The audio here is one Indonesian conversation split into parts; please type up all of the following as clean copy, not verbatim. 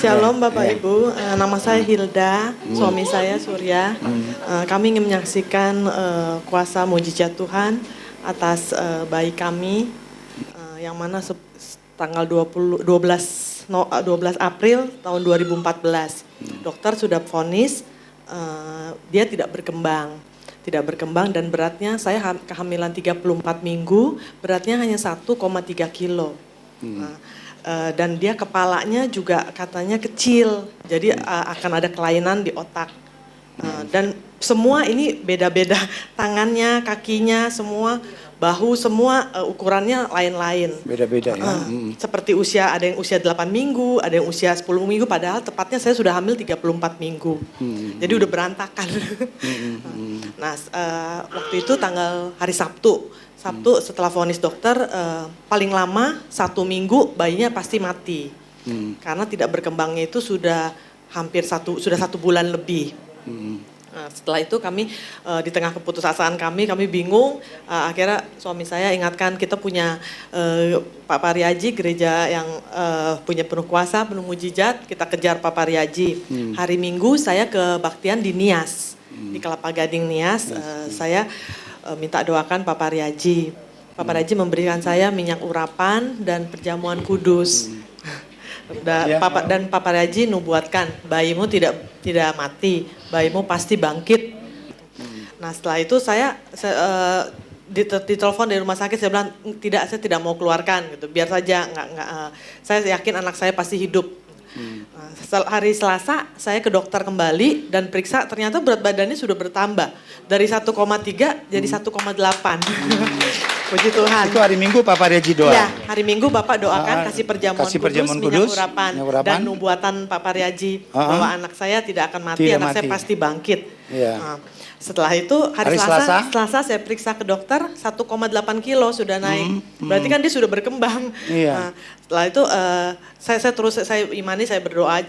Shalom Bapak Ibu, nama saya Hilda, suami saya Surya. Kami ingin menyaksikan kuasa mujizat Tuhan atas bayi kami, yang mana tanggal 12 April tahun 2014. Dokter sudah vonis dia tidak berkembang dan beratnya saya kehamilan 34 minggu, beratnya hanya 1,3 kilo. Dan dia kepalanya juga katanya kecil, jadi akan ada kelainan di otak. Dan semua ini beda-beda, tangannya, kakinya, semua, bahu, semua ukurannya lain-lain. Beda-beda ya. Seperti usia, ada yang usia 8 minggu, ada yang usia 10 minggu, padahal tepatnya saya sudah hamil 34 minggu. Jadi udah berantakan. Nah, waktu itu tanggal hari Sabtu setelah vonis dokter, paling lama 1 minggu bayinya pasti mati. Karena tidak berkembangnya itu sudah hampir 1 bulan lebih. Nah, setelah itu kami di tengah keputusasaan kami bingung. Akhirnya suami saya ingatkan kita punya Pak Pariaji, gereja yang punya penuh kuasa, penuh mujizat. Kita kejar Pak Pariaji. Hari Minggu saya kebaktian di Nias, di Kelapa Gading Nias. Saya minta doakan Pak Pariaji. Pak Pariaji memberikan saya minyak urapan dan perjamuan kudus. Dan Pak Pariaji nubuatkan, bayimu tidak mati, bayimu pasti bangkit. Nah, setelah itu saya ditelepon dari rumah sakit, saya bilang saya tidak mau keluarkan gitu, biar saja, saya yakin anak saya pasti hidup. Hari Selasa saya ke dokter kembali dan periksa, ternyata berat badannya sudah bertambah dari 1,3 jadi 1,8. Puji Tuhan. Itu hari Minggu Pak Pariaji doa? Ya, hari Minggu Bapak doakan kasih perjamuan kudus, minyak urapan, dan nubuatan Pak Pariaji bahwa anak saya tidak akan mati, saya pasti bangkit. Nah, setelah itu hari Selasa saya periksa ke dokter, 1,8 kilo sudah naik. Berarti kan dia sudah berkembang. Nah, setelah itu saya imani, saya berdoa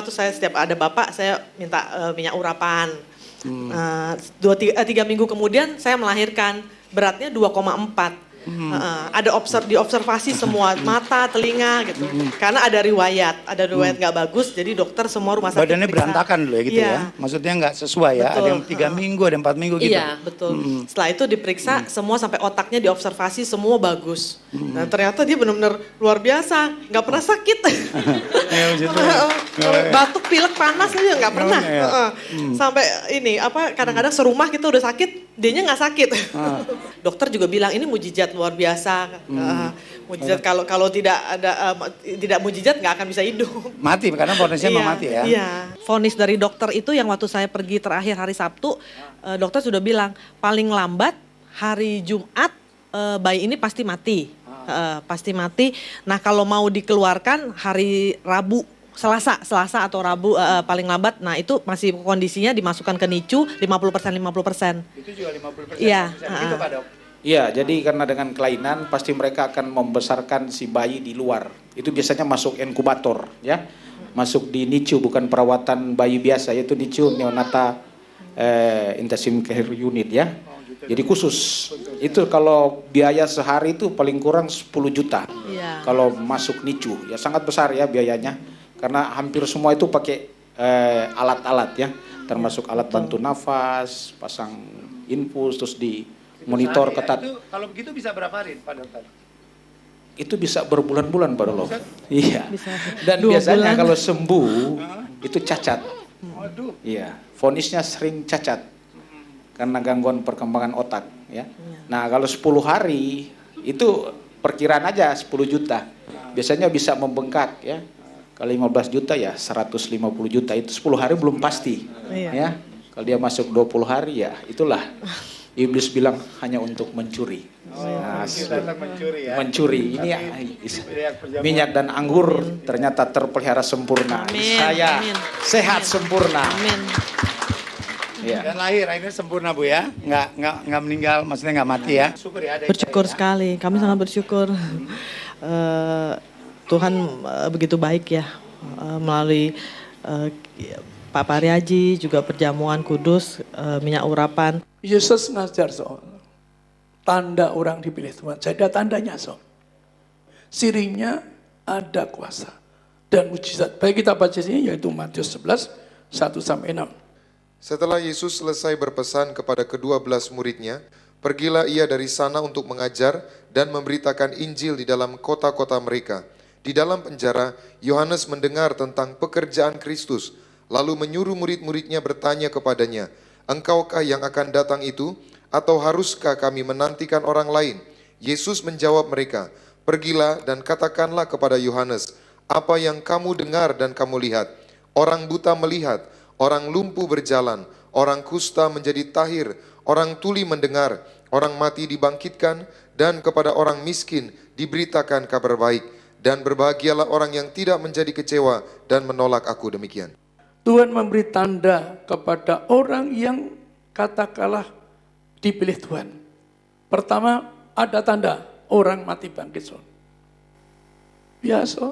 terus saya setiap ada Bapak saya minta minyak urapan. 3 minggu kemudian saya melahirkan, beratnya 2,4. Ada diobservasi semua, mata, telinga gitu. Karena ada riwayat nggak bagus, jadi dokter semua rumah sakit badannya periksa. berantakan dulu ya gitu ya. Maksudnya nggak sesuai ya. Betul. Ada yang 3 minggu, ada yang 4 minggu gitu. Iya, betul. Setelah itu diperiksa semua sampai otaknya diobservasi semua bagus. Dan ternyata dia benar-benar luar biasa, nggak pernah sakit. Batuk, pilek, panas aja nggak pernah. Sampai ini kadang-kadang serumah kita udah sakit, dianya nggak sakit. Dokter juga bilang ini mujizat luar biasa. Mujizat kalau tidak ada tidak mujizat nggak akan bisa hidup. Mati karena vonisnya mau mati ya. Iya. Vonis dari dokter itu yang waktu saya pergi terakhir hari Sabtu, dokter sudah bilang paling lambat hari Jumat bayi ini pasti mati. Pasti mati. Nah, kalau mau dikeluarkan hari Rabu, Selasa atau Rabu paling lambat. Nah, itu masih kondisinya dimasukkan ke NICU 50%. Itu juga 50%. Iya. Begitu Pak Dok. Iya, jadi karena dengan kelainan pasti mereka akan membesarkan si bayi di luar. Itu biasanya masuk inkubator, ya. Masuk di NICU, bukan perawatan bayi biasa, yaitu NICU, neonata intensive care unit ya. Jadi khusus. Itu kalau biaya sehari itu paling kurang 10 juta. Iya. Kalau masuk NICU, ya sangat besar ya biayanya. Karena hampir semua itu pakai alat-alat ya, termasuk alat bantu nafas, pasang infus, terus di monitor ketat. Itu, kalau begitu bisa berapa hari Pak Dokter? Itu bisa berbulan-bulan Pak Dolo. Iya. Dan 2 biasanya bulan. kalau sembuh itu cacat. Waduh. Iya. Vonisnya sering cacat karena gangguan perkembangan otak. Ya. Nah kalau 10 hari itu perkiraan aja 10 juta. Biasanya bisa membengkak ya. Kalau 15 juta ya 150 juta. Itu 10 hari belum pasti. Ya. Kalau dia masuk 20 hari ya itulah. Iblis bilang hanya untuk mencuri. Mencuri ya. Mencuri. Ini minyak dan anggur ternyata terpelihara sempurna. Amin. Saya Amin. sehat sempurna. Amin. Ya. Dan lahir akhirnya sempurna Bu ya. Nggak meninggal, maksudnya nggak mati ya. Bersyukur sekali, kami sangat bersyukur. Tuhan begitu baik ya, melalui Pak Pariaji, juga perjamuan kudus, minyak urapan. Yesus ngajar soal tanda orang dipilih Tuhan. Jadi ada tandanya soal. Sirinya ada kuasa. dan mujizat. Baik kita baca sini yaitu Matius 11, 1-6. Setelah Yesus selesai berpesan kepada ke-12 muridnya, pergilah ia dari sana untuk mengajar dan memberitakan Injil di dalam kota-kota mereka. Di dalam penjara, Yohanes mendengar tentang pekerjaan Kristus, lalu menyuruh murid-muridnya bertanya kepadanya, "Engkaukah yang akan datang itu, atau haruskah kami menantikan orang lain?" Yesus menjawab mereka, "Pergilah dan katakanlah kepada Yohanes, apa yang kamu dengar dan kamu lihat. Orang buta melihat, orang lumpuh berjalan, orang kusta menjadi tahir, orang tuli mendengar, orang mati dibangkitkan, dan kepada orang miskin diberitakan kabar baik. Dan berbahagialah orang yang tidak menjadi kecewa dan menolak aku." Demikian. Tuhan memberi tanda kepada orang yang katakanlah dipilih Tuhan. Pertama ada tanda orang mati bangkit. So. Biasa,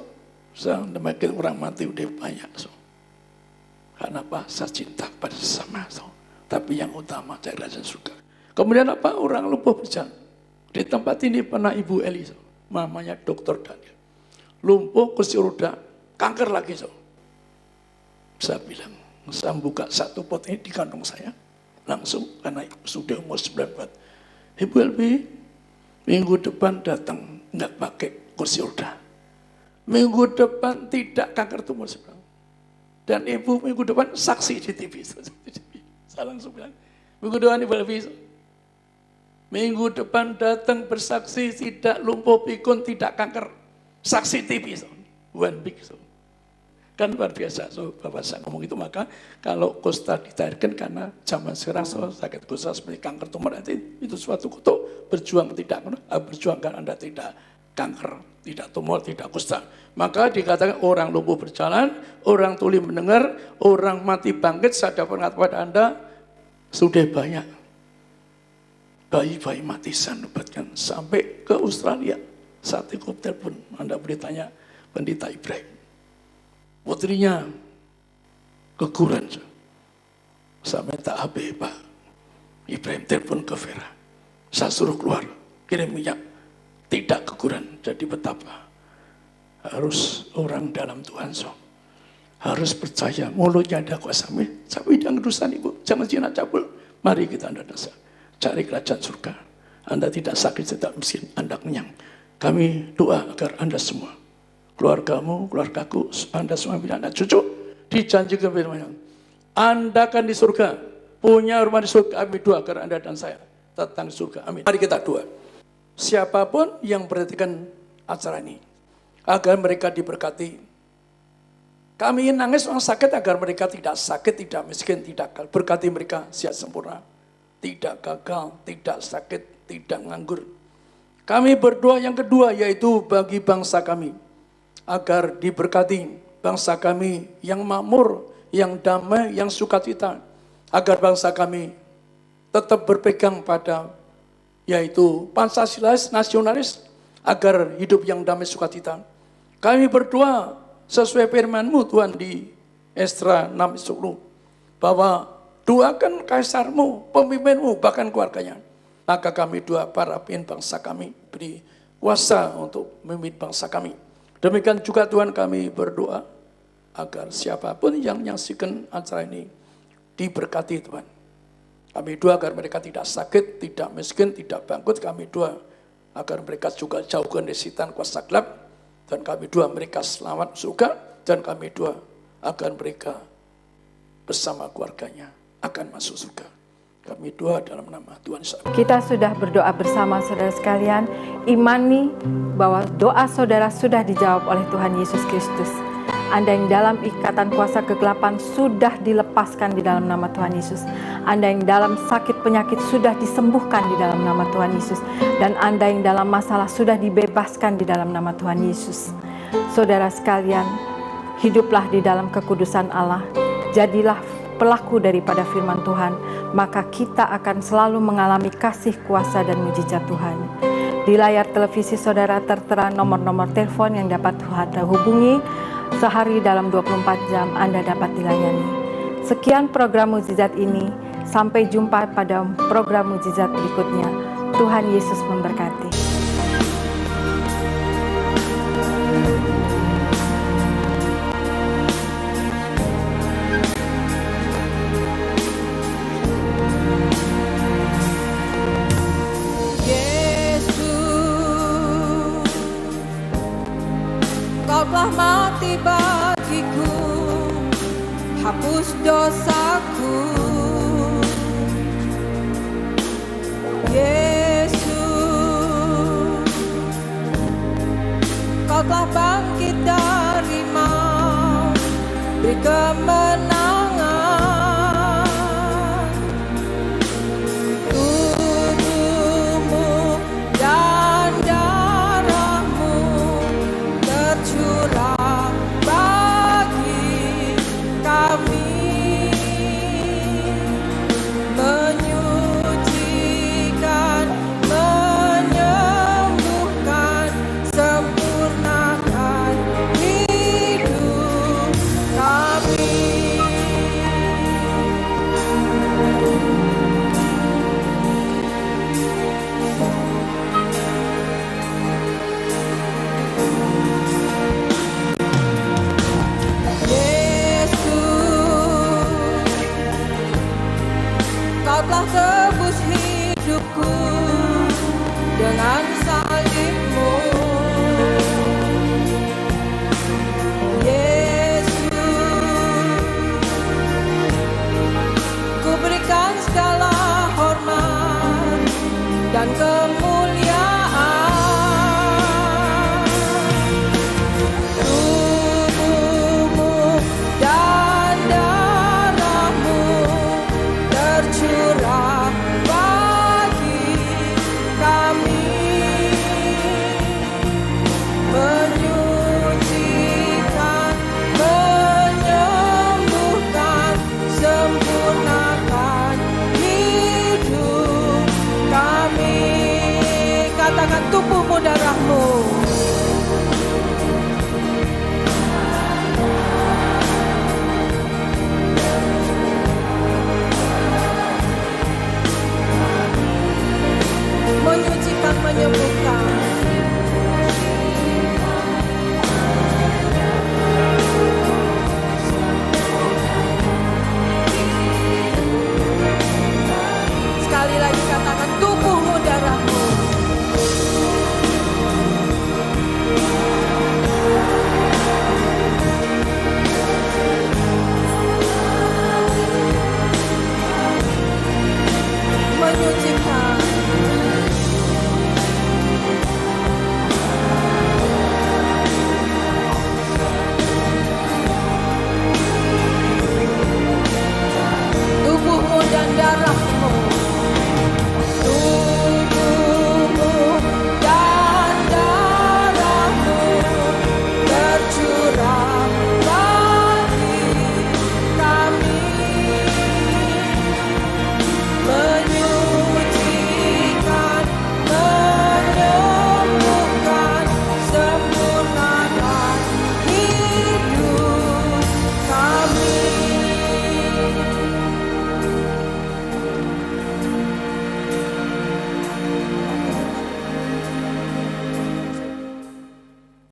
semakin orang mati udah banyak. So. Karena apa? Saya cinta pada sesama. So. Tapi yang utama cari rasa surga. Kemudian apa? Orang lumpuh berjalan. Di tempat ini pernah Ibu Eli, so. Mamanya Dr. Daniel. Lumpuh, kursi roda, kanker lagi. So. Saya bilang, saya buka satu pot ini di kantong saya. Langsung, karena sudah umur 94. Ibu Elvi, minggu depan datang, nggak pakai kursi roda. Minggu depan tidak kanker tumor sebelah. Dan ibu minggu depan saksi di TV. Saya langsung bilang, minggu depan Ibu Elvi, minggu depan datang bersaksi, tidak lumpuh pikun, tidak kanker. Saksi TV. One big. Kan luar biasa, so Bapak saya ngomong itu. Maka kalau kusta ditahirkan karena zaman sekarang sakit kusta seperti kanker tumor itu suatu kutuk. Berjuang berjuangkan Anda tidak kanker, tidak tumor, tidak kusta. Maka dikatakan orang lumpuh berjalan, orang tuli mendengar, orang mati bangkit. Saya dapat mengatakan kepada Anda sudah banyak bayi-bayi mati saya nubatkan sampai ke Australia. Saat itu telepon, Anda boleh tanya Pendeta Ibrahim. Putrinya keguguran. Saya minta HP Pak Ibrahim, telepon ke Vera. Saya suruh keluar, kirim minyak. Tidak keguguran. Jadi betapa harus orang dalam Tuhan. So. Harus percaya, mulutnya ada kuasa. Tapi jangan urusan Ibu, jangan zina cabul. Mari kita Anda dasar. Cari kerajaan surga. Anda tidak sakit, tidak miskin, Anda kenyang. Kami doa agar Anda semua, keluargamu, keluargaku, Anda semua bila Anda cucu, dijanjikan firman, Anda akan di surga, punya rumah di surga. Kami doa agar Anda dan saya datang di surga. Amin. Mari kita doa. Siapapun yang perhatikan acara ini, agar mereka diberkati. Kami ingin nangis orang sakit agar mereka tidak sakit, tidak miskin, tidak gagal. Berkati mereka sehat sempurna, tidak gagal, tidak sakit, tidak nganggur. Kami berdoa yang kedua yaitu bagi bangsa kami, agar diberkati bangsa kami yang makmur, yang damai, yang sukacita. Agar bangsa kami tetap berpegang pada yaitu Pancasilais, nasionalis, agar hidup yang damai sukacita. Kami berdoa sesuai firman-Mu Tuhan di Esra 6:10 bahwa doakan kaisarmu, pemimpinmu, bahkan keluarganya. Maka kami doa para pemimpin bangsa kami, beri kuasa untuk memimpin bangsa kami. Demikian juga Tuhan kami berdoa agar siapapun yang menyaksikan acara ini diberkati Tuhan. Kami doa agar mereka tidak sakit, tidak miskin, tidak bangkrut. Kami doa agar mereka juga jauhkan dari setan kuasa gelap. Dan kami doa mereka selamat surga. Dan kami doa agar mereka bersama keluarganya akan masuk surga. Kami doa dalam nama Tuhan Yesus. Kita sudah berdoa bersama saudara sekalian, imani bahwa doa saudara sudah dijawab oleh Tuhan Yesus Kristus. Anda yang dalam ikatan kuasa kegelapan sudah dilepaskan di dalam nama Tuhan Yesus. Anda yang dalam sakit penyakit sudah disembuhkan di dalam nama Tuhan Yesus. Dan Anda yang dalam masalah sudah dibebaskan di dalam nama Tuhan Yesus. Saudara sekalian, hiduplah di dalam kekudusan Allah. Jadilah pelaku daripada firman Tuhan, maka kita akan selalu mengalami kasih, kuasa, dan mujizat Tuhan. Di layar televisi saudara tertera nomor-nomor telepon yang dapat Anda hubungi. Sehari dalam 24 jam Anda dapat dilayani. Sekian program mujizat ini. Sampai jumpa pada program mujizat berikutnya. Tuhan Yesus memberkati. hapus dosaku. Yesus, Kau telah bangkit dari maut, beri kemenangan